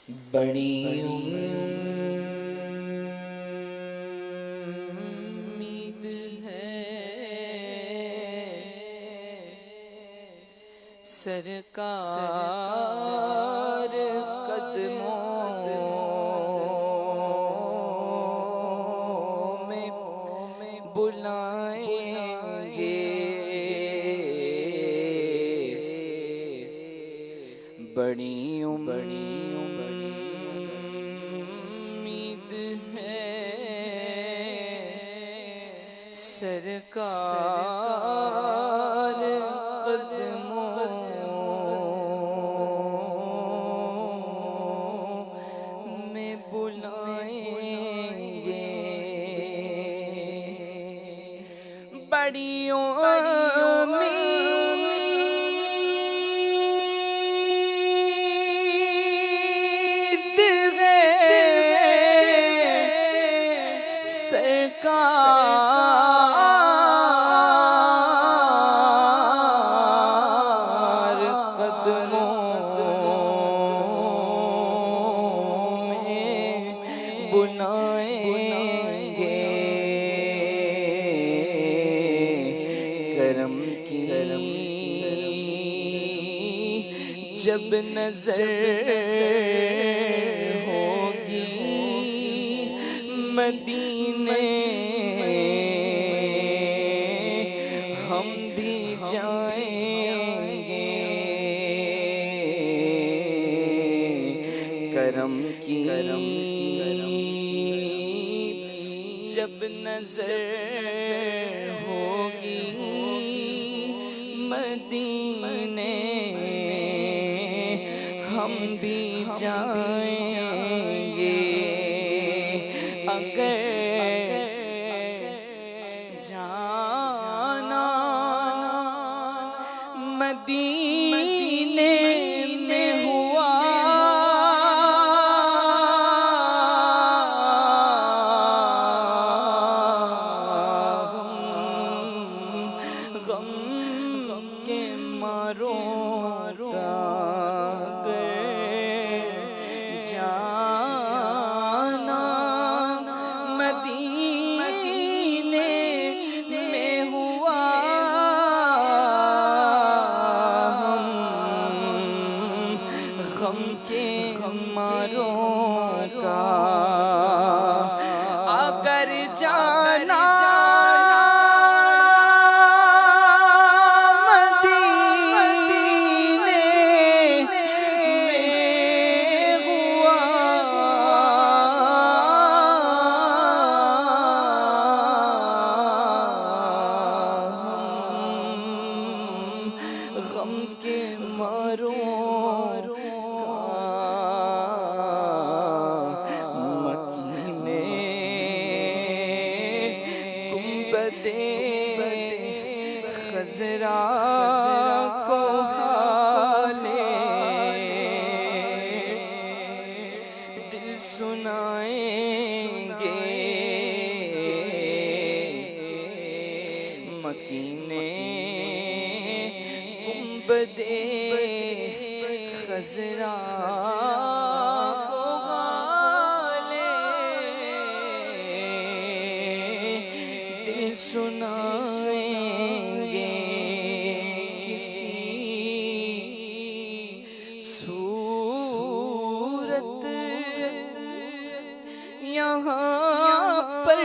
بڑی امید ہے سرکار قدموں میں بلائیں گے، بڑی امید ہے سرکار قدموں میں بلائیں گے، بڑی سرکار قدموں میں بلائیں گے، کرم کی جب نظر ہوگی مدینے ہم بھی جائیں گے، کرم کی جب نظر ہوگی مدینے ہم بھی جائیں گے، اگر جانا مدینے میں ہوا غم کے ماروں کا، جانا مدینے میں ہوا غم کے ماروں کا، اگر جانا غم کے ماروں کا، مکینے گنبد خضرا کو حالے دل سنائیں گے، مکینے گنبد خضرا کو حالے دل سنائیں گے، کسی صورت یہاں پر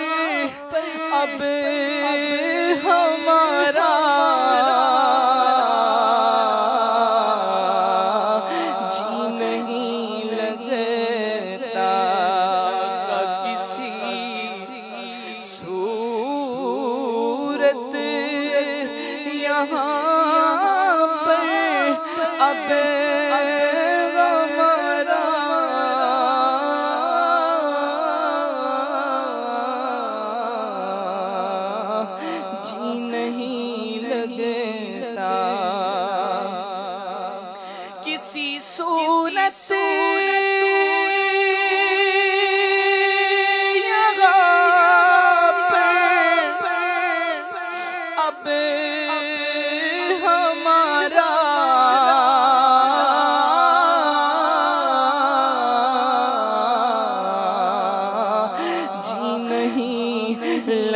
اب ہمارا جی نہیں لگتا، کسی صورت یہاں پر اب ہمارا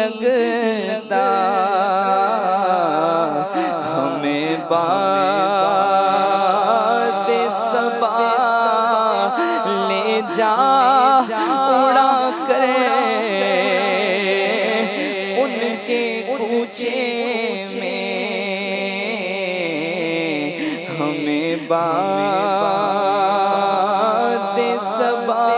لگتا ہمیں باد صبا لے جا اڑا کر ان کے کوچے میں ہمیں باد صبا